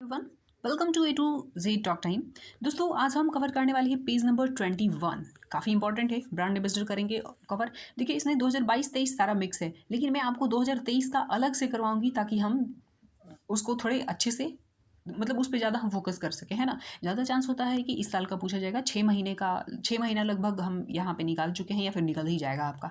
One welcome to A to Z talk time. दोस्तों आज हम कवर करने वाले हैं पेज नंबर 21। काफ़ी इंपॉर्टेंट है, ब्रांड एम्बेसडर करेंगे कवर। देखिए इसमें 2022-23 सारा मिक्स है, लेकिन मैं आपको 2023 का अलग से करवाऊंगी ताकि हम उसको थोड़े अच्छे से मतलब उस पर ज़्यादा हम फोकस कर सकें, है ना। ज़्यादा चांस होता है कि इस साल का पूछा जाएगा, 6 महीने का 6 महीना लगभग हम यहाँ पे निकाल चुके हैं या फिर निकल ही जाएगा आपका।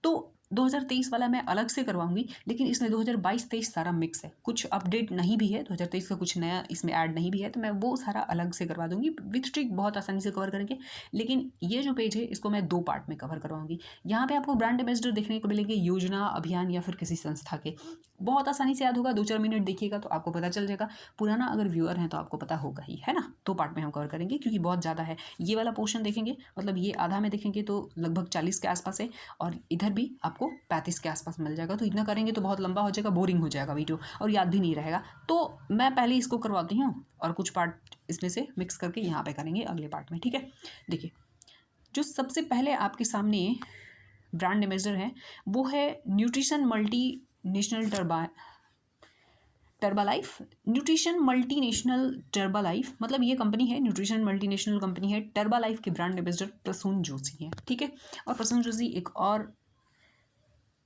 तो 2023 वाला मैं अलग से करवाऊंगी, लेकिन इसमें 2022-23 सारा मिक्स है, कुछ अपडेट नहीं भी है, 2023 का कुछ नया इसमें ऐड नहीं भी है, तो मैं वो सारा अलग से करवा दूंगी। विथ ट्रिक बहुत आसानी से कवर करेंगे। लेकिन ये जो पेज है इसको मैं 2 पार्ट में कवर करवाऊंगी। यहाँ पे आपको ब्रांड एम्बेसडर देखने को मिलेंगे योजना, अभियान या फिर किसी संस्था के। बहुत आसानी से याद होगा, 2-4 मिनट देखिएगा तो आपको पता चल जाएगा। पुराना अगर व्यूअर है तो आपको पता होगा ही, है ना। 2 पार्ट में हम कवर करेंगे क्योंकि बहुत ज़्यादा है। ये वाला पोर्शन देखेंगे, मतलब ये आधा में देखेंगे तो लगभग 40 के आसपास है, और इधर भी आपको 35 के आसपास मिल जाएगा। तो इतना करेंगे तो बहुत लंबा हो जाएगा, बोरिंग हो जाएगा वीडियो और याद भी नहीं रहेगा। तो मैं पहले इसको करवाती हूँ और कुछ पार्ट इसमें से मिक्स करके यहाँ पे करेंगे अगले पार्ट में, ठीक है। देखिए जो सबसे पहले आपके सामने ब्रांड एम्बेसडर है वो है nutrition multi national Herbalife. Nutrition multinational Herbalife मतलब ये कंपनी है, न्यूट्रिशन मल्टीनेशनल कंपनी है। टर्बालाइफ के ब्रांड एम्बेसडर प्रसून जोशी हैं, ठीक है। और प्रसून जोशी एक और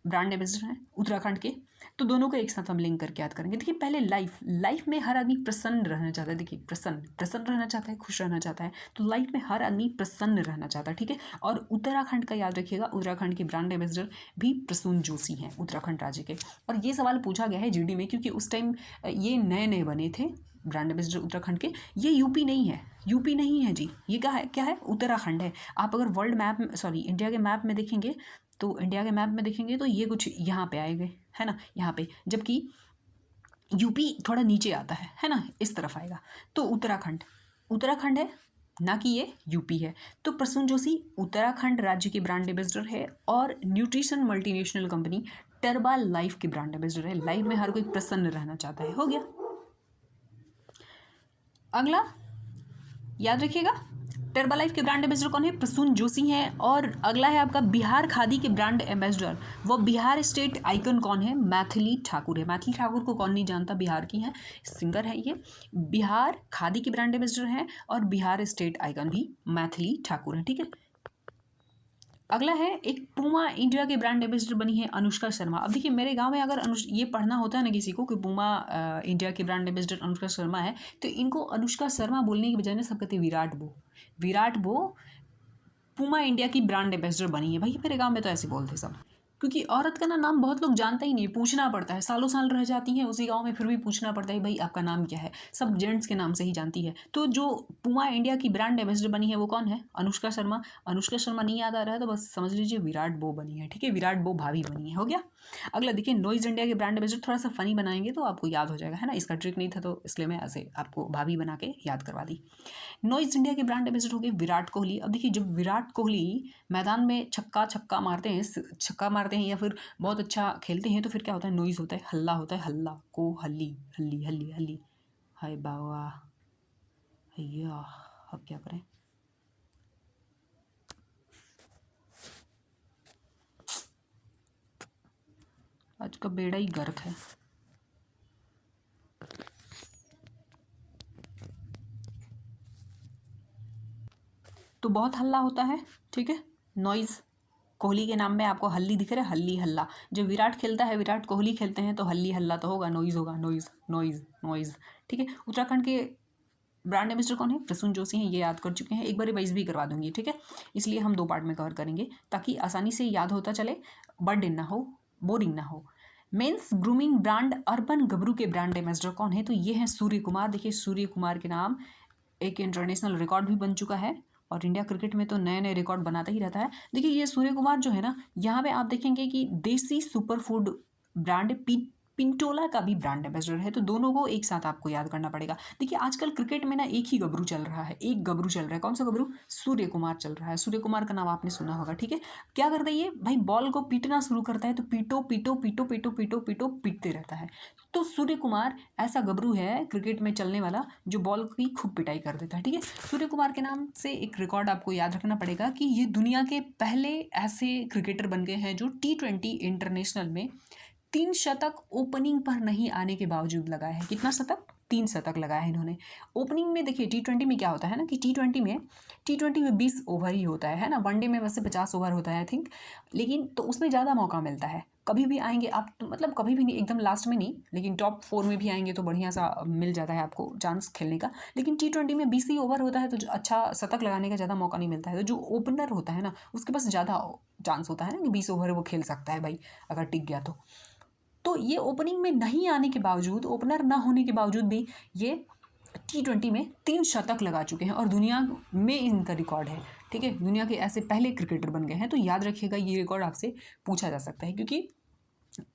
ब्रांड एम्बेसडर हैं उत्तराखंड के। तो दोनों को एक साथ हम लिंक करके याद करेंगे। देखिए पहले लाइफ में हर आदमी प्रसन्न रहना चाहता है। देखिए प्रसन्न रहना चाहता है, खुश रहना चाहता है। तो लाइफ में हर आदमी प्रसन्न रहना चाहता है, ठीक है। और उत्तराखंड का याद रखिएगा, उत्तराखंड के ब्रांड एम्बेसडर भी प्रसून जोशी हैं, उत्तराखंड राज्य के। और ये सवाल पूछा गया है जीडी में, क्योंकि उस टाइम ये नए नए बने थे ब्रांड एम्बेसडर उत्तराखंड के। ये यूपी नहीं है जी, ये क्या है उत्तराखंड है। आप अगर वर्ल्ड मैप में इंडिया के मैप में देखेंगे तो ये कुछ यहाँ पे आएंगे, है ना, यहाँ पे। जबकि यूपी थोड़ा नीचे आता है ना, इस तरफ आएगा। तो उत्तराखंड है, ना कि ये यूपी है। तो प्रसून जोशी उत्तराखंड राज्य के ब्रांड एम्बेसडर है और न्यूट्रिशन मल्टीनेशनल कंपनी टर्बा लाइफ के ब्रांड एम्बेसडर है। लाइफ में हर कोई प्रसन्न रहना चाहता है, हो गया। अगला याद रखिएगा, टर्बालाइफ के ब्रांड एम्बेसडर कौन है? प्रसून जोशी हैं। और अगला है आपका बिहार खादी के ब्रांड एम्बेसडर, वो बिहार स्टेट आइकन कौन है? मैथिली ठाकुर है। मैथिली ठाकुर को कौन नहीं जानता, बिहार की हैं, सिंगर है ये। बिहार खादी के ब्रांड एम्बेसडर हैं और बिहार स्टेट आइकन भी मैथिली ठाकुर है, ठीक है। अगला है एक पूमा इंडिया के ब्रांड एम्बेसडर बनी है अनुष्का शर्मा। अब देखिए मेरे गांव में अगर ये पढ़ना होता है ना किसी को कि पूमा इंडिया के ब्रांड एम्बेसडर अनुष्का शर्मा है, तो इनको अनुष्का शर्मा बोलने की बजाय ना सब कहते हैं विराट बो पूमा इंडिया की ब्रांड एम्बेसडर बनी है। भाई मेरे गांव में तो ऐसे बोलते सब, क्योंकि औरत का ना नाम बहुत लोग जानता ही नहीं, पूछना पड़ता है। सालों साल रह जाती हैं उसी गांव में, फिर भी पूछना पड़ता है भाई आपका नाम क्या है। सब जेंट्स के नाम से ही जानती है। तो जो पूमा इंडिया की ब्रांड एम्बेसडर बनी है वो कौन है? अनुष्का शर्मा। अनुष्का शर्मा नहीं याद आ रहा है तो बस समझ लीजिए विराट बो बनी है, ठीक है। विराट बो भाभी बनी है, हो गया। अगला देखिए नॉइज इंडिया के ब्रांड एम्बेसडर, थोड़ा सा फनी बनाएंगे तो आपको याद हो जाएगा, है ना। इसका ट्रिक नहीं था तो इसलिए मैं ऐसे आपको भाभी बना के याद करवा दी। नॉइज इंडिया के ब्रांड एम्बेसडर हो गए विराट कोहली। अब देखिए जब विराट कोहली मैदान में छक्का मारते हैं या फिर बहुत अच्छा खेलते हैं तो फिर क्या होता है? नॉइज होता है, हल्ला होता है। हल्ला को हल्ली हल्ली हल्ली हल्ली, हाय बाबा भैया, अब क्या करें। आज का बेड़ा ही गर्क है। तो बहुत हल्ला होता है, ठीक है। नॉइज, कोहली के नाम में आपको हल्ली दिख रहा है, हल्ली हल्ला। जब विराट खेलता है, विराट कोहली खेलते हैं तो हल्ली हल्ला तो होगा, नॉइज होगा, नॉइज नॉइज नॉइज, ठीक है। उत्तराखंड के ब्रांड एम्बेसडर कौन है? प्रसून जोशी हैं, ये याद कर चुके हैं। एक बार रिवाइज भी करवा दूंगी, ठीक है। इसलिए हम 2 पार्ट में कवर करेंगे ताकि आसानी से याद होता चले, बर्डन ना हो, बोरिंग ना हो। Mains grooming brand urban Gabru के ब्रांड एम्बेसडर कौन है? तो ये हैं सूर्य कुमार। देखिए सूर्य कुमार के नाम एक इंटरनेशनल रिकॉर्ड भी बन चुका है और इंडिया क्रिकेट में तो नए नए रिकॉर्ड बनाता ही रहता है। देखिए ये सूर्य कुमार जो है ना, यहाँ पे आप देखेंगे कि देसी सुपर फूड ब्रांड पिंटोला का भी ब्रांड एम्बेसडर है। तो दोनों को एक साथ आपको याद करना पड़ेगा। देखिए आजकल क्रिकेट में ना एक ही गबरू चल रहा है, कौन सा गबरू? सूर्य कुमार चल रहा है। सूर्य कुमार का नाम आपने सुना होगा, ठीक है। क्या करता है ये भाई? बॉल को पीटना शुरू करता है तो पीटो पीटो पीटो पीटो पीटो पीटो पीटते रहता है। तो सूर्य कुमार ऐसा गबरू है क्रिकेट में चलने वाला जो बॉल की खूब पिटाई कर देता है, ठीक है। सूर्य कुमार के नाम से एक रिकॉर्ड आपको याद रखना पड़ेगा कि ये दुनिया के पहले ऐसे क्रिकेटर बन गए हैं जो T20 इंटरनेशनल में 3 शतक ओपनिंग पर नहीं आने के बावजूद लगाए हैं। कितना शतक? 3 शतक लगाया है इन्होंने। ओपनिंग में देखिए T20 में क्या होता है ना कि T20 में 20 ओवर ही होता है ना। वनडे में वैसे 50 ओवर होता है आई थिंक, लेकिन तो उसमें ज़्यादा मौका मिलता है। कभी भी आएंगे आप तो मतलब कभी भी नहीं, एकदम लास्ट में नहीं, लेकिन टॉप 4 में भी आएंगे तो बढ़िया सा मिल जाता है आपको चांस खेलने का। लेकिन T20 में 20 ही ओवर होता है तो अच्छा शतक लगाने का ज़्यादा मौका नहीं मिलता है। तो जो ओपनर होता है ना उसके पास ज़्यादा चांस होता है ना कि 20 ओवर वो खेल सकता है भाई, अगर टिक गया तो ये ओपनिंग में नहीं आने के बावजूद, ओपनर ना होने के बावजूद भी ये T20 में 3 शतक लगा चुके हैं और दुनिया में इनका रिकॉर्ड है। ठीक है, दुनिया के ऐसे पहले क्रिकेटर बन गए हैं। तो याद रखिएगा ये रिकॉर्ड आपसे पूछा जा सकता है, क्योंकि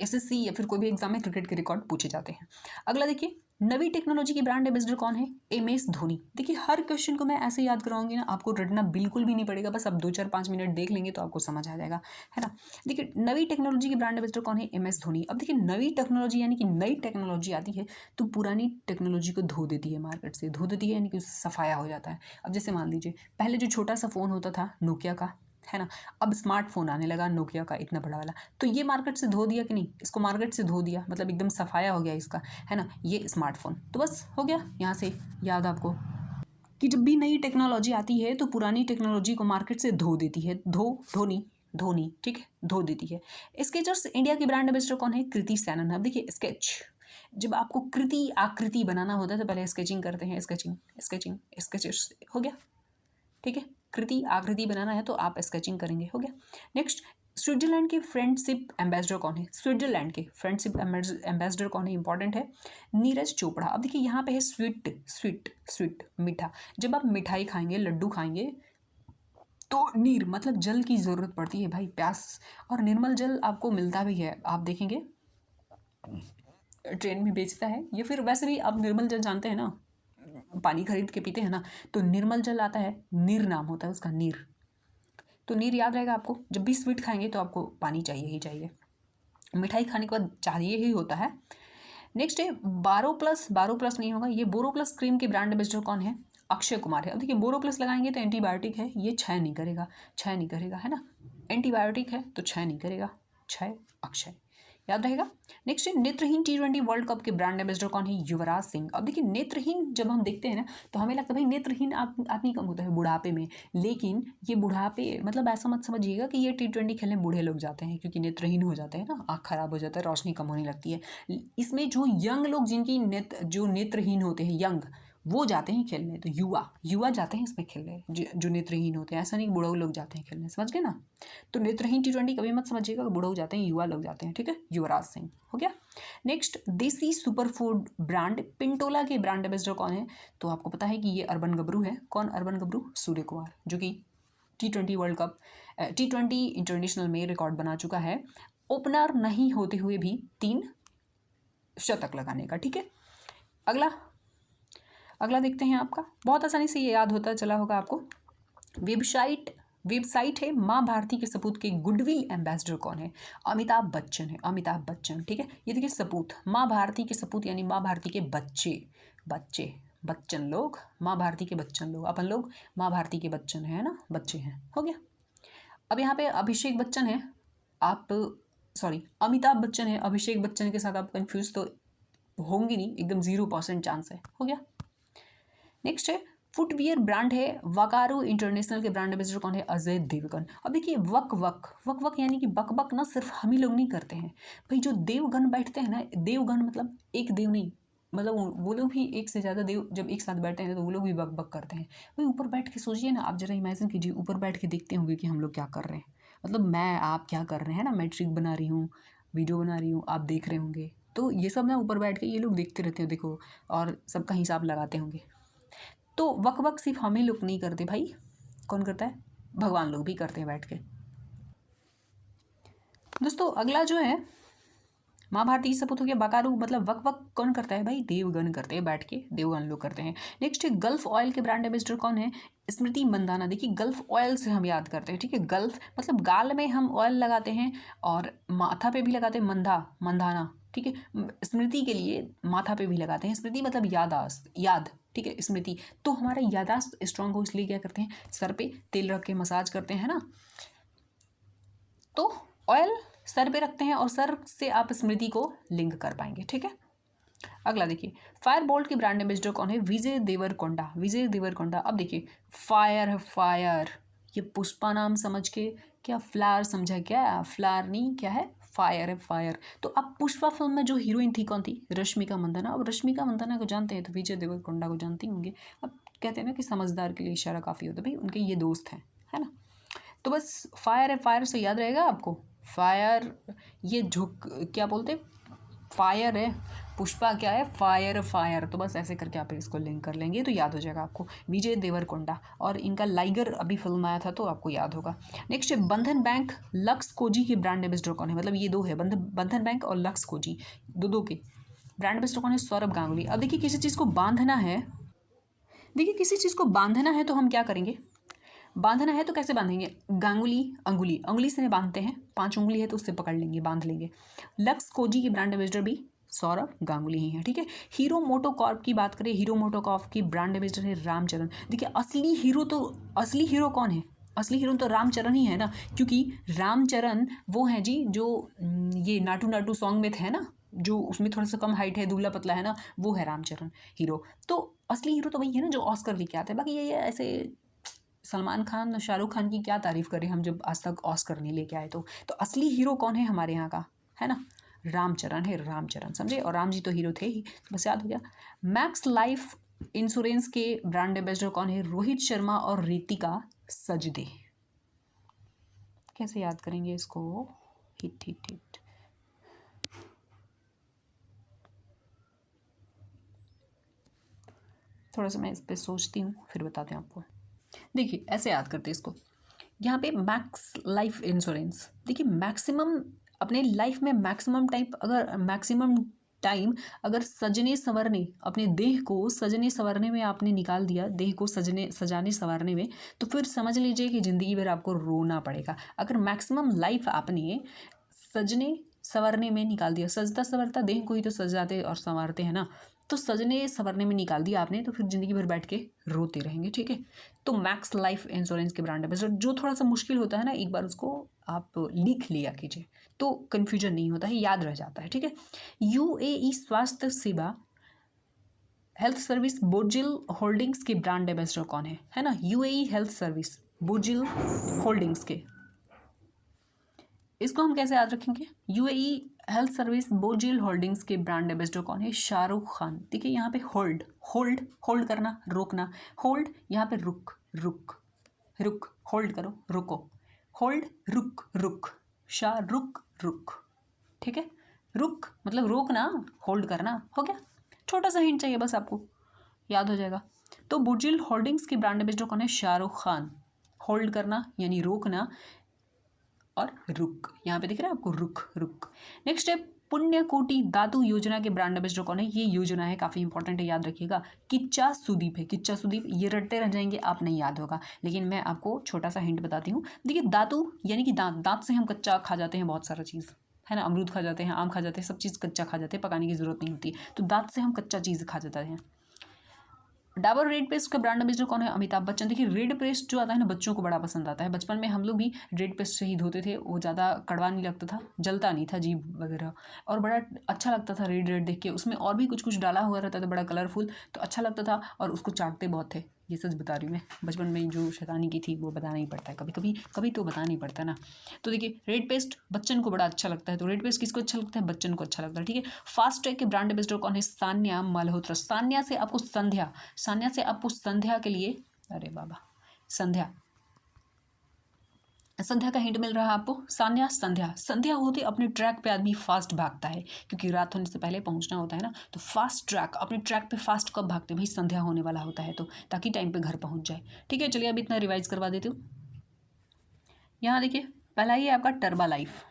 एसएससी या फिर कोई भी एग्जाम में क्रिकेट के रिकॉर्ड पूछे जाते हैं। अगला देखिए, नवी टेक्नोलॉजी की ब्रांड एम्बेसडर कौन है? MS धोनी। देखिए हर क्वेश्चन को मैं ऐसे याद कराऊंगी ना, आपको रटना बिल्कुल भी नहीं पड़ेगा, बस आप 2-4-5 मिनट देख लेंगे तो आपको समझ आ जाएगा, है ना। देखिए नवी टेक्नोलॉजी की ब्रांड एम्बेसडर कौन है? MS धोनी। अब देखिए नवी टेक्नोलॉजी यानी कि नई टेक्नोलॉजी आती है तो पुरानी टेक्नोलॉजी को धो देती है, मार्केट से धो देती है, यानी कि उससे सफाया हो जाता है। अब जैसे मान लीजिए पहले जो छोटा सा फ़ोन होता था नोकिया का, है ना, अब स्मार्टफोन आने लगा नोकिया का इतना बड़ा वाला, तो ये मार्केट से धो दिया कि नहीं? इसको मार्केट से धो दिया, मतलब एकदम सफाया हो गया इसका, है ना, ये स्मार्टफोन। तो बस हो गया यहाँ से याद आपको कि जब भी नई टेक्नोलॉजी आती है तो पुरानी टेक्नोलॉजी को मार्केट से धो देती है। धोनी, ठीक है, धो देती है। स्केचर्स इंडिया की ब्रांड एम्बेसडर कौन है? कृति सैनन। अब देखिए स्केच, जब आपको कृति आकृति बनाना होता है तो पहले स्केचिंग करते हैं, स्केचर्स हो गया, ठीक है। कृति आकृति बनाना है तो आप स्केचिंग करेंगे, हो गया। नेक्स्ट, स्विट्जरलैंड के फ्रेंडशिप एम्बेसडर कौन है? स्विट्जरलैंड के फ्रेंडशिप एम्बेसडर कौन है? इंपॉर्टेंट है, नीरज चोपड़ा। अब देखिए यहाँ पे है स्वीट मीठा। जब आप मिठाई खाएंगे, लड्डू खाएंगे तो नीर मतलब जल की ज़रूरत पड़ती है भाई, प्यास, और निर्मल जल आपको मिलता भी है। आप देखेंगे ट्रेन में बेचता है, या फिर वैसे भी आप निर्मल जल जानते हैं ना, पानी खरीद के पीते हैं ना, तो निर्मल जल आता है, नीर नाम होता है उसका, नीर। तो नीर याद रहेगा आपको, जब भी स्वीट खाएंगे तो आपको पानी चाहिए ही चाहिए, मिठाई खाने के बाद चाहिए ही होता है। नेक्स्ट है बारो प्लस नहीं होगा, ये बोरो प्लस क्रीम के ब्रांड एम्बेसडर कौन है? अक्षय कुमार है। अब देखिए बोरो प्लस लगाएंगे तो एंटीबायोटिक है, ये क्षय नहीं करेगा, है ना, एंटीबायोटिक है तो क्षय नहीं करेगा, क्षय अक्षय याद रहेगा। नेक्स्ट है नेत्रहीन T20 वर्ल्ड कप के ब्रांड एम्बेसडर कौन है? युवराज सिंह। अब देखिए नेत्रहीन जब हम देखते हैं ना तो हमें लगता है भाई नेत्रहीन आदमी कब होता है? बुढ़ापे में। लेकिन ये बुढ़ापे मतलब ऐसा मत समझिएगा कि ये T20 खेलने बूढ़े लोग जाते हैं, क्योंकि नेत्रहीन हो जाते हैं ना, आँख खराब हो जाता है, रोशनी कम होने लगती है। इसमें जो यंग लोग जिनकी जो नेत्रहीन होते हैं, यंग, वो जाते हैं खेलने। तो युवा जाते हैं इसमें खेलने, जो नेत्रहीन होते हैं। ऐसा नहीं कि बूढ़े लोग जाते हैं खेलने, समझ गए ना। तो नेत्रहीन T20 कभी मत समझिएगा कि बूढ़े जाते हैं, युवा लोग जाते हैं, ठीक है। युवराज सिंह हो गया। नेक्स्ट, देसी सुपर फूड ब्रांड पिंटोला के ब्रांड एम्बेसडर कौन है? तो आपको पता है कि ये अर्बन गबरू है। कौन अर्बन गबरू? सूर्य कुमार, जो कि T20 world cup T20 international में रिकॉर्ड बना चुका है, ओपनर नहीं होते हुए भी 3 शतक लगाने का, ठीक है। अगला देखते हैं, आपका बहुत आसानी से ये याद होता चला होगा आपको। वेबसाइट है माँ भारती के सपूत के गुडविल एम्बेसडर कौन है? अमिताभ बच्चन, ठीक है। ये देखिए सपूत, माँ भारती के सपूत यानी माँ भारती के बच्चन लोग, माँ भारती के बच्चन लोग, अपन लोग माँ भारती के बच्चन है ना, बच्चे हैं, हो गया। अब यहाँ पे अभिषेक बच्चन है, अमिताभ बच्चन है, अभिषेक बच्चन के साथ आप कंफ्यूज तो होंगे नहीं, एकदम 0% चांस है, हो गया। नेक्स्ट है फुटवियर ब्रांड है वकारू इंटरनेशनल के ब्रांड एम्बेसडर कौन है? अजय देवगन। अब देखिए वक यानी कि बक ना सिर्फ हम ही लोग नहीं करते हैं भाई, जो देवगन बैठते हैं ना, देवगन मतलब एक देव नहीं, मतलब वो लोग भी एक से ज़्यादा देव जब एक साथ बैठते हैं तो वो लोग भी बक करते हैं भाई। ऊपर बैठ के सोचिए ना, आप जरा इमेजिन कीजिए, ऊपर बैठ के देखते होंगे कि हम लोग क्या कर रहे हैं, मतलब मैं आप क्या कर रहे हैं ना, मैट्रिक बना रही हूँ, वीडियो बना रही हूँ, आप देख रहे होंगे, तो ये सब ना ऊपर बैठ के ये लोग देखते रहते हैं, देखो, और सबका हिसाब लगाते होंगे। तो वक सिर्फ हम ही लोग नहीं करते भाई, कौन करता है? भगवान लोग भी करते हैं बैठ के। दोस्तों अगला जो है माँ भारती की सपूत हो गया, बकारू मतलब वक कौन करता है भाई? देवगन करते हैं, बैठ के देवगन लोग करते हैं। नेक्स्ट है गल्फ ऑयल के ब्रांड एम्बेसडर कौन है? स्मृति मंदाना। देखिए गल्फ ऑयल से हम याद करते हैं, ठीक है। गल्फ मतलब गाल में हम ऑयल लगाते हैं और माथा पे भी लगाते हैं, मंदाना, ठीक है। स्मृति के लिए माथा पे भी लगाते हैं, स्मृति मतलब याद, ठीक है, स्मृति। तो हमारा यादाश्त स्ट्रांग हो इसलिए क्या करते हैं? सर पे तेल रख के मसाज करते हैं ना, तो ऑयल सर पे रखते हैं और सर से आप स्मृति को लिंक कर पाएंगे, ठीक है। अगला देखिए, फायर बोल्ट के ब्रांड एम्बेसडर कौन है? विजय देवरकोंडा। विजय देवरकोंडा। अब देखिए, फायर है फायर, ये पुष्पा नाम समझ के क्या फ्लावर समझा? क्या फ्लावर नहीं, क्या है? फायर है फायर। तो अब पुष्पा फिल्म में जो हीरोइन थी कौन थी? रश्मिका मंदाना। अब रश्मिका मंदाना को जानते हैं तो विजय देवरकोंडा को जानती होंगे। अब कहते हैं ना कि समझदार के लिए इशारा काफ़ी होता है, भाई उनके ये दोस्त हैं, है ना। तो बस फायर है फायर से याद रहेगा आपको। फायर, ये झुक क्या बोलते, फायर है, पुष्पा क्या है? Fire fire. तो बस ऐसे करके आप इसको लिंक कर लेंगे तो याद हो जाएगा आपको, विजय देवरकोंडा। और इनका लाइगर अभी फिल्म आया था तो आपको याद होगा। नेक्स्ट है बंधन बैंक लक्स कोजी के ब्रांड एम्बेसडर कौन है? मतलब ये दो है, बंधन बैंक और लक्स कोजी, दो के ब्रांड एम्बेसडर कौन है? सौरभ गांगुली। अब देखिए, किसी चीज़ को बांधना है, देखिए किसी चीज़ को बांधना है तो हम क्या करेंगे? बांधना है तो कैसे बांधेंगे? गांगुली, अंगुली, अंगुली से बांधते हैं, 5 उंगली है तो उससे पकड़ लेंगे, बांध लेंगे। लक्स कोजी के ब्रांड एम्बेसडर भी सौरभ गांगुली ही है, ठीक है। हीरो मोटो कॉर्प की बात करें, हीरो मोटो कॉर्प की ब्रांड एम्बेसडर है रामचरण। देखिए, असली हीरो कौन है? असली हीरो तो रामचरण ही है ना, क्योंकि रामचरण वो हैं जी जो ये नाटू नाटू सॉन्ग में थे ना, जो उसमें थोड़ा सा कम हाइट है, दुबला पतला है ना, वो है रामचरण हीरो। तो असली हीरो तो वही है ना जो ऑस्कर लेके आते हैं। बाकी ये ऐसे सलमान खान शाहरुख खान की क्या तारीफ़ करें हम, जब आज तक ऑस्कर नहीं लेके आए। तो असली हीरो कौन है हमारे यहाँ का, है ना? रामचरण है, रामचरण, समझे। और राम जी तो हीरो थे ही, तो बस याद हो गया। मैक्स लाइफ इंश्योरेंस के ब्रांड एम्बेसडर कौन है? रोहित शर्मा और रितिका सजदे। कैसे याद करेंगे इसको? Hit hit hit. थोड़ा सा मैं इस पर सोचती हूँ, फिर बताते हैं आपको। देखिए, ऐसे याद करते हैं इसको। यहाँ पे मैक्स लाइफ इंश्योरेंस, देखिए मैक्सिमम अपने लाइफ में मैक्सिमम टाइम अगर सजने संवरने, अपने देह को सजने संवरने में आपने निकाल दिया, देह को सजाने संवारने में, तो फिर समझ लीजिए कि ज़िंदगी भर आपको रोना पड़ेगा। अगर मैक्सिमम लाइफ आपने सजने संवरने में निकाल दिया, सजता संवरता देह को ही तो सजाते और संवारते हैं ना, तो सजने संवरने में निकाल दिया आपने, तो फिर ज़िंदगी भर बैठ के रोते रहेंगे, ठीक है। तो मैक्स लाइफ इंश्योरेंस के ब्रांड एम्बेसडर, जो थोड़ा सा मुश्किल होता है ना, एक बार उसको आप लिख लिया कीजिए तो कन्फ्यूजन नहीं होता है, याद रह जाता है, ठीक है। यूएई स्वास्थ्य सेवा हेल्थ सर्विस बोर्जिल होल्डिंग्स के ब्रांड एम्बेसडर कौन है ना? यूएई हेल्थ सर्विस बोर्जिल होल्डिंग्स के, इसको हम कैसे याद रखेंगे? यूएई हेल्थ सर्विस बोर्जिल होल्डिंग्स के ब्रांड एम्बेसडर कौन है? शाहरुख खान। देखिए, यहाँ पे होल्ड होल्ड होल्ड करना, रोकना, होल्ड, यहाँ पे रुक रुक रुक, होल्ड करो, रुको, होल्ड, रुक रुक, शाहरुख रुक, ठीक है। रुक मतलब रोकना, होल्ड करना, हो गया। छोटा सा हिंट चाहिए बस आपको, याद हो जाएगा। तो बोर्जिल होल्डिंग्स के ब्रांड एम्बेसडर कौन है? शाहरुख खान। होल्ड करना यानी रोकना, और रुक, यहाँ पे दिख रहा है आपको, रुक रुक। नेक्स्ट है पुण्य कोटि दातु योजना के ब्रांड एम्बेसडर कौन है? ये योजना है, काफ़ी इंपॉर्टेंट है, याद रखिएगा। किच्चा सुदीप है, किच्चा सुदीप। ये रटते रह जाएंगे, आप नहीं याद होगा, लेकिन मैं आपको छोटा सा हिंट बताती हूँ। देखिए, दातु यानी कि दांत, दांत से हम कच्चा खा जाते हैं बहुत सारा चीज़, है ना। अमरूद खा जाते हैं, आम खा जाते हैं, सब चीज़ कच्चा खा जाते हैं, पकाने की ज़रूरत नहीं होती। तो दांत से हम कच्चा चीज़ खा जाते हैं। डाबर रेड पेस्ट का ब्रांड एम्बेसडर कौन है? अमिताभ बच्चन। देखिए, रेड पेस्ट जो आता है ना, बच्चों को बड़ा पसंद आता है। बचपन में हम लोग भी रेड पेस्ट से ही धोते थे, वो ज़्यादा कड़वा नहीं लगता था, जलता नहीं था जीभ वगैरह, और बड़ा अच्छा लगता था रेड रेड देख के। उसमें और भी कुछ कुछ डाला हुआ रहता था, बड़ा कलरफुल, तो अच्छा लगता था, और उसको चाटते बहुत थे। ये सच बता रही हूँ मैं, बचपन में जो शैतानी की थी वो बताना ही पड़ता है, कभी कभी कभी तो बताना ही पड़ता है ना। तो देखिए, रेड पेस्ट बच्चन को बड़ा अच्छा लगता है, तो रेड पेस्ट किसको अच्छा लगता है? बच्चन को अच्छा लगता है, ठीक है। फास्ट ट्रैक के ब्रांड एम्बेसडर कौन है? सान्या मल्होत्रा। सान्या से आपको संध्या के लिए, अरे बाबा, संध्या का हिंट मिल रहा है आपको। सान्या, संध्या होते अपने ट्रैक पे आदमी फास्ट भागता है, क्योंकि रात होने से पहले पहुंचना होता है ना। तो फास्ट ट्रैक, अपने ट्रैक पे फास्ट कब भागते हैं भाई? संध्या होने वाला होता है तो, ताकि टाइम पे घर पहुंच जाए, ठीक है। चलिए, अब इतना रिवाइज करवा देती हूँ। यहाँ देखिए, पहला ही है आपका टर्बा लाइफ।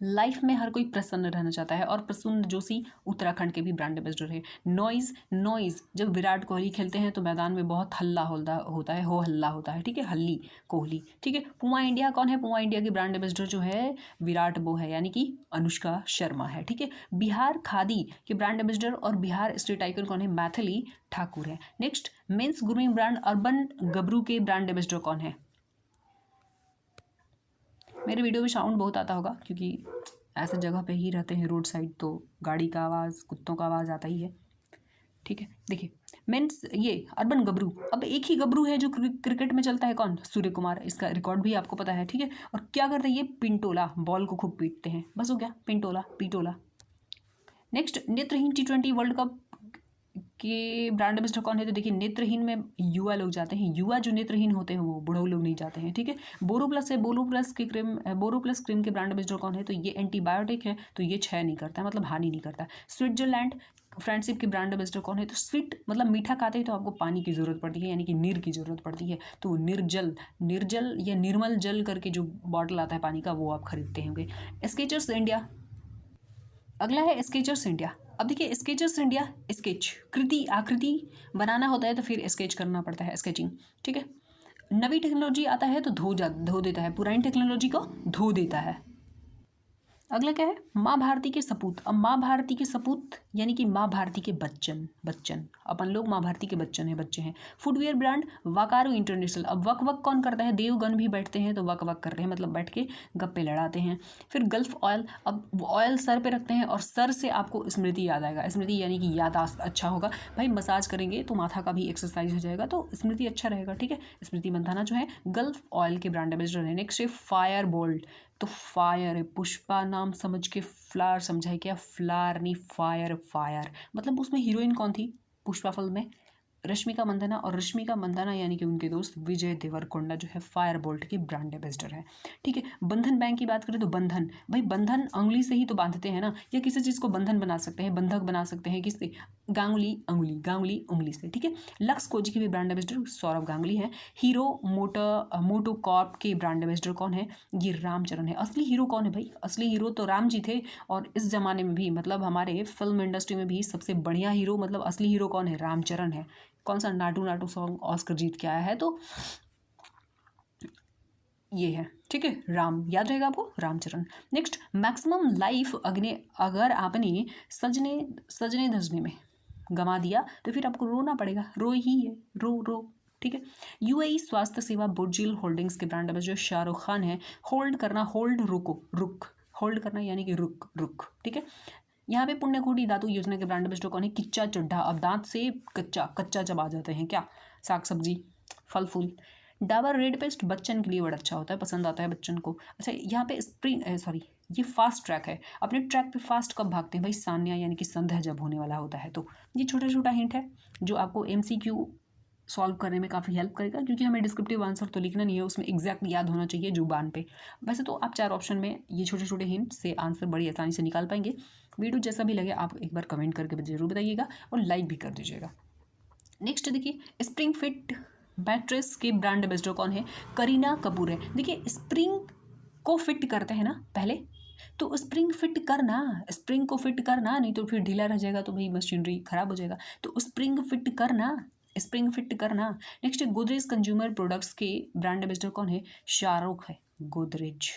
लाइफ में हर कोई प्रसन्न रहना चाहता है, और प्रसून जोशी उत्तराखंड के भी ब्रांड एम्बेसडर है। नॉइज, जब विराट कोहली खेलते हैं तो मैदान में बहुत हल्ला होता है, हो हल्ला होता है, ठीक है, हल्ली कोहली, ठीक है। पुमा इंडिया कौन है? पुमा इंडिया के ब्रांड एम्बेसडर जो है विराट वो है, यानी कि अनुष्का शर्मा है, ठीक है। बिहार खादी के ब्रांड एम्बेसडर और बिहार स्टेट आइकन कौन है? मैथिली ठाकुर है। Next, men's grooming brand urban Gabru के ब्रांड एम्बेसडर कौन है? मेरे वीडियो में साउंड बहुत आता होगा, क्योंकि ऐसे जगह पे ही रहते हैं रोड साइड, तो गाड़ी का आवाज़, कुत्तों का आवाज़ आता ही है। ठीक है, देखिए मीन्स ये अर्बन गबरू, अब एक ही गबरू है जो क्रिकेट में चलता है, कौन? सूर्य कुमार। इसका रिकॉर्ड भी आपको पता है। ठीक है, और क्या करते हैं ये? पिंटोला, बॉल को खूब पीटते हैं। बस हो गया, पिंटोला, पिटोला। नेक्स्ट, नेत्रहीन T20 वर्ल्ड कप के ब्रांड एम्बेसडर कौन है? तो देखिए नेत्रहीन में युवा लोग जाते हैं। युवा जो नेत्रहीन होते हैं वो बूढ़े लोग नहीं जाते हैं। ठीक है, बोरोप्लस है, बोरोप्लस क्रीम के ब्रांड एम्बेसडर कौन है? तो ये एंटीबायोटिक है, तो ये क्षय नहीं करता, मतलब हानि नहीं करता। स्विट्जरलैंड फ्रेंडशिप के ब्रांड एम्बेसडर कौन है? तो स्वीट मतलब मीठा खाते हैं तो आपको पानी की ज़रूरत पड़ती है, यानी कि नीर की ज़रूरत पड़ती है, तो निर्जल निर्जल या निर्मल जल करके जो बॉटल आता है पानी का, वो आप खरीदते होंगे। स्केचर्स इंडिया, अगला है स्केचर्स इंडिया। अब देखिए स्केचर्स इंडिया, स्केच कृति आकृति बनाना होता है तो फिर स्केच करना पड़ता है, स्केचिंग। ठीक है, नवी टेक्नोलॉजी आता है तो धो देता है, पुरानी टेक्नोलॉजी को धो देता है। अगला क्या है? माँ भारती के सपूत। अब माँ भारती के सपूत यानी कि माँ भारती के बच्चन अपन लोग माँ भारती के बच्चे हैं। Footwear brand Walkaroo international. अब वक वक कौन करता है? देवगन भी बैठते हैं तो वक वक कर रहे हैं, मतलब बैठ के गप्पे लड़ाते हैं। फिर गल्फ ऑयल, अब ऑयल सर पे रखते हैं और सर से आपको स्मृति याद आएगा। स्मृति यानी कि यादाश्त अच्छा होगा भाई, मसाज करेंगे तो माथा का भी एक्सरसाइज हो जाएगा, तो स्मृति अच्छा रहेगा। ठीक है, स्मृति मंदाना जो है गल्फ ऑयल के ब्रांड एम्बेसडर है। नेक्स्ट है फायर बोल्ट, तो फायर है, पुष्पा नाम समझ के फ्लावर समझा है क्या? फ्लावर नहीं, फायर, फायर मतलब उसमें हीरोइन कौन थी पुष्पा फिल्म में? रश्मिका मंदाना, और रश्मिका मंदाना यानी कि उनके दोस्त विजय देवरकोंडा जो है फायर बोल्ट के ब्रांड एम्बेसडर है। ठीक है, बंधन बैंक की बात करें तो बंधन, भाई बंधन अंगुली से ही तो बांधते हैं ना, या किसी चीज़ को बंधन बना सकते हैं, बंधक बना सकते हैं किससे? गांगुली उंगली से। ठीक है, लक्स कोजी के भी ब्रांड एम्बेसडर सौरभ गांगुली है। हीरो मोटोकॉर्प के ब्रांड एम्बेसडर कौन है? ये रामचरण है। असली हीरो कौन है भाई? असली हीरो तो राम जी थे, और इस जमाने में भी मतलब हमारे फिल्म इंडस्ट्री में भी सबसे बढ़िया हीरो मतलब असली हीरो कौन है? रामचरण है। कौन सा? नाटू नाटू सॉन्ग ऑस्कर जीत के आया है, तो ये है। ठीक है, राम याद रहेगा आपको, रामचरण। नेक्स्ट, मैक्सिमम लाइफ अगर आपने सजने सजने धजने में गंवा दिया तो फिर आपको रोना पड़ेगा, रो ही है, रो। ठीक है, यूएई स्वास्थ्य सेवा बुर्जिल होल्डिंग्स के ब्रांड एम्बेसडर शाहरुख खान है। होल्ड करना, होल्ड रुक, होल्ड करना यानी कि रुक। ठीक है, यहाँ पे पुण्यकोटि धातु योजना के ब्रांड एम्बेसडर कौन है? किच्चा चड्ढा। अब दांत से कच्चा चबा जाते हैं क्या? साग सब्जी, फल फूल। डाबर रेड पेस्ट बच्चन के लिए बड़ा अच्छा होता है, पसंद आता है बच्चन को। अच्छा, यहाँ पे ये फास्ट ट्रैक है। अपने ट्रैक पे फास्ट कब भागते हैं भाई? सान्या यानी कि संध्या जब होने वाला होता है। तो ये छोटा हिंट है जो आपको MCQ सॉल्व करने में काफ़ी हेल्प करेगा, क्योंकि हमें डिस्क्रिप्टिव आंसर तो लिखना नहीं है, उसमें एग्जैक्ट याद होना चाहिए जुबान पे। वैसे तो आप 4 ऑप्शन में ये छोटे हिंट से आंसर बड़ी आसानी से निकाल पाएंगे। वीडियो जैसा भी लगे आप एक बार कमेंट करके ज़रूर बताइएगा और लाइक भी कर दीजिएगा। नेक्स्ट देखिए, स्प्रिंग फिट मैट्रेस के ब्रांड एम्बेसडर कौन है? करीना कपूर है। देखिए स्प्रिंग को फिट करते हैं ना पहले, तो स्प्रिंग को फिट करना, नहीं तो फिर ढीला रह जाएगा तो भाई मशीनरी खराब हो जाएगा, तो स्प्रिंग फिट करना। नेक्स्ट, गोदरेज कंज्यूमर प्रोडक्ट्स के ब्रांड एम्बेसडर कौन है? शाहरुख है, गोदरेज।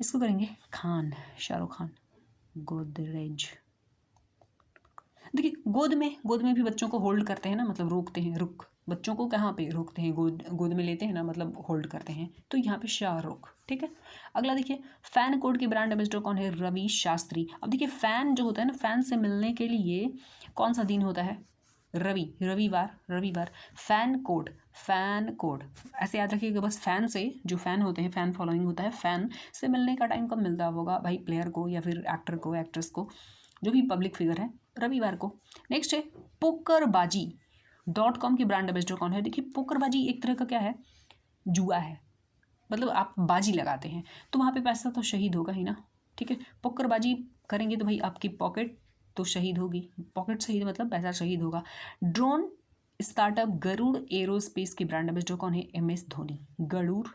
इसको करेंगे खान, शाहरुख खान, गोदरेज। देखिए गोद में भी बच्चों को होल्ड करते हैं ना, मतलब रोकते हैं, रुक। बच्चों को कहाँ पे रोकते हैं? गोद में लेते हैं ना, मतलब होल्ड करते हैं, तो यहाँ पे शाहरुख। ठीक है, अगला देखिए, फैन कोड के ब्रांड एम्बेसडर कौन है? रवि शास्त्री। अब देखिए फैन जो होता है ना, फैन से मिलने के लिए कौन सा दिन होता है? रविवार। फैन कोड ऐसे याद रखिएगा बस। फैन से जो फैन होते हैं, फैन फॉलोइंग होता है, फैन से मिलने का टाइम कब मिलता होगा भाई? प्लेयर को या फिर एक्टर को, एक्ट्रेस को, जो भी पब्लिक फिगर है, रविवार को। नेक्स्ट है pokerbazi.com की ब्रांड एम्बेसडर कौन है? देखिए पोकरबाजी एक तरह का क्या है? जुआ है, मतलब आप बाजी लगाते हैं तो वहाँ पे पैसा तो शहीद होगा ही ना। ठीक है, पोकरबाजी करेंगे तो भाई आपकी पॉकेट तो शहीद होगी, पॉकेट शहीद मतलब पैसा शहीद होगा। ड्रोन स्टार्टअप गरुड़ एरोस्पेस की ब्रांड एम्बेसडर कौन है? MS धोनी। गरुड़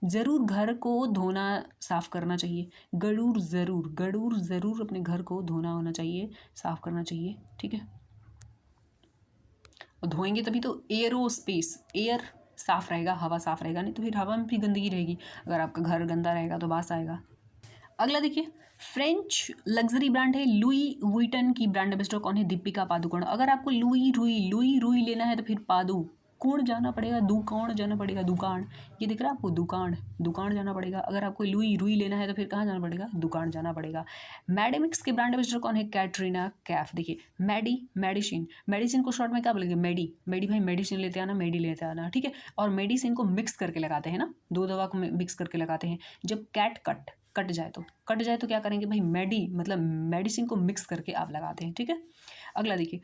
जरूर घर को धोना साफ करना चाहिए। गरुड़ जरूर अपने घर को धोना होना चाहिए, साफ करना चाहिए। ठीक है, और धोएंगे तभी तो एरोस्पेस, एयर साफ रहेगा, हवा साफ रहेगा, नहीं तो फिर हवा में भी गंदगी रहेगी। अगर आपका घर गंदा रहेगा तो बास आएगा। अगला देखिए, फ्रेंच लग्जरी ब्रांड है लुई वुइटन की ब्रांड एम्बेसडर कौन है? दीपिका पादुकोण। अगर आपको लुई रुई लेना है तो फिर कौन जाना पड़ेगा, दुकान जाना पड़ेगा, दुकान, ये दिख रहा है आपको, दुकान, दुकान जाना पड़ेगा। अगर आपको लुई रुई लेना है तो फिर कहाँ जाना पड़ेगा, दुकान जाना पड़ेगा। मैडिमिक्स के ब्रांड एम्बेसडर कौन है, कैटरीना कैफ। देखिए मैडी, मेडिसिन, मेडिसिन को शॉर्ट में क्या बोलेंगे, मेडी, मेडी भाई मेडिसिन लेते आना, मेडी लेते आना, ठीक है। और मेडिसिन को मिक्स करके लगाते हैं ना, दो दवा को मिक्स करके लगाते हैं। जब कैट कट जाए तो क्या करेंगे भाई, मेडी मतलब मेडिसिन को मिक्स करके आप लगाते हैं, ठीक है। अगला देखिए,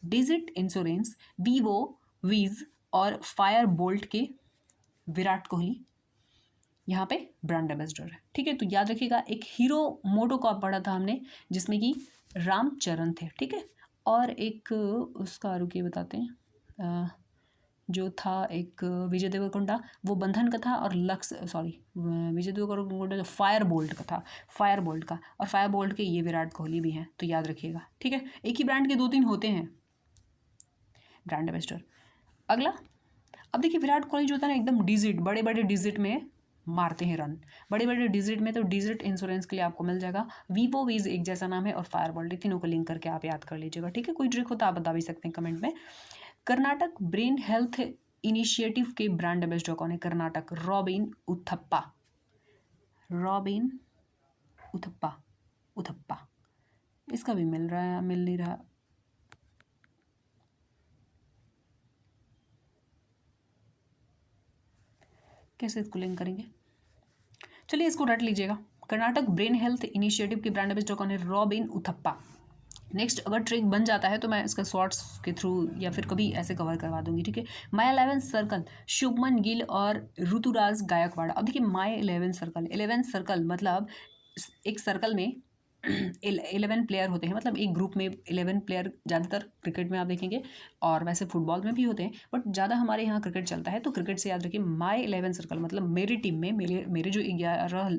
डिजिट इंश्योरेंस, वीवो, वीज और फायर बोल्ट के विराट कोहली यहाँ पे ब्रांड एम्बेसडर है, ठीक है। तो याद रखिएगा, एक हीरो मोटो कॉप पढ़ा था हमने जिसमें कि रामचरण थे, ठीक है। और एक उसका रुकिए बताते हैं, जो था एक विजय देवरकोंडा, वो बंधन का था, और विजय देवरकोंडा जो फायर बोल्ट का था, फायर बोल्ट का, और फायर बोल्ट के ये विराट कोहली भी हैं, तो याद रखिएगा, ठीक है। एक ही ब्रांड के 2-3 होते हैं ब्रांड एम्बेसडर। अगला, अब देखिए विराट कोहली जो होता है ना, एकदम डिजिट, बड़े बड़े डिजिट में मारते हैं रन, बड़े बड़े डिजिट में, तो डिजिट इंश्योरेंस के लिए आपको मिल जाएगा। वीवो, वीज एक जैसा नाम है, और फायर बोल्ट, तीनों को लिंक करके आप याद कर लीजिएगा, ठीक है। कोई ट्रिक हो तो आप बता भी सकते हैं कमेंट में। कर्नाटक ब्रेन हेल्थ इनिशिएटिव के ब्रांड एम्बेसडर कौन है, कर्नाटक, रॉबिन उथप्पा, रॉबिन उथप्पा, इसका भी मिल नहीं रहा, कैसे इसको लिंक करेंगे, चलिए इसको रट लीजिएगा। कर्नाटक ब्रेन हेल्थ इनिशिएटिव के ब्रांड एम्बेसडर कौन है, रॉबिन उथप्पा। नेक्स्ट अगर ट्रिक बन जाता है तो मैं इसका शॉर्ट्स के थ्रू या फिर कभी ऐसे कवर करवा दूंगी, ठीक है। माई 11 सर्कल, शुभमन गिल और ऋतुराज गायकवाड़। अब देखिए माई 11 सर्कल मतलब एक सर्कल में 11 प्लेयर होते हैं, मतलब एक ग्रुप में 11 प्लेयर ज़्यादातर क्रिकेट में आप देखेंगे, और वैसे फुटबॉल में भी होते हैं, बट ज़्यादा हमारे यहाँ क्रिकेट चलता है, तो क्रिकेट से याद रखिए माई 11 सर्कल मतलब मेरी टीम में मेरे जो 11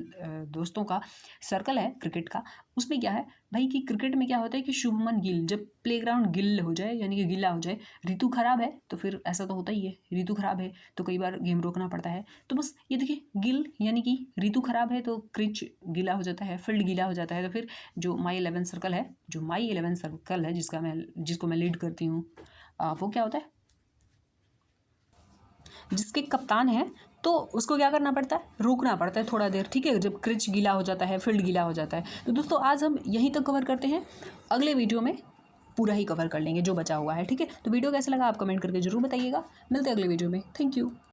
दोस्तों का सर्कल है क्रिकेट का, उसमें क्या है भाई कि क्रिकेट में क्या होता है कि शुभमन गिल, जब प्लेग्राउंड गिल हो जाए यानी कि गीला हो जाए, ऋतु खराब है तो फिर ऐसा तो होता ही है, ऋतु खराब है तो कई बार गेम रोकना पड़ता है, तो बस ये देखिए गिल यानी कि ऋतु खराब है तो क्रिच गीला हो जाता है, फील्ड गीला हो जाता है, तो फिर जो माई 11 सर्कल है जिसको मैं लीड करती हूँ, वो क्या होता है, जिसके कप्तान है तो उसको क्या करना पड़ता है, रोकना पड़ता है थोड़ा देर, ठीक है, जब क्रिच गीला हो जाता है, फील्ड गीला हो जाता है। तो दोस्तों आज हम यहीं तक कवर करते हैं, अगले वीडियो में पूरा ही कवर कर लेंगे जो बचा हुआ है, ठीक है। तो वीडियो कैसा लगा आप कमेंट करके जरूर बताइएगा, मिलते हैं अगले वीडियो में, थैंक यू।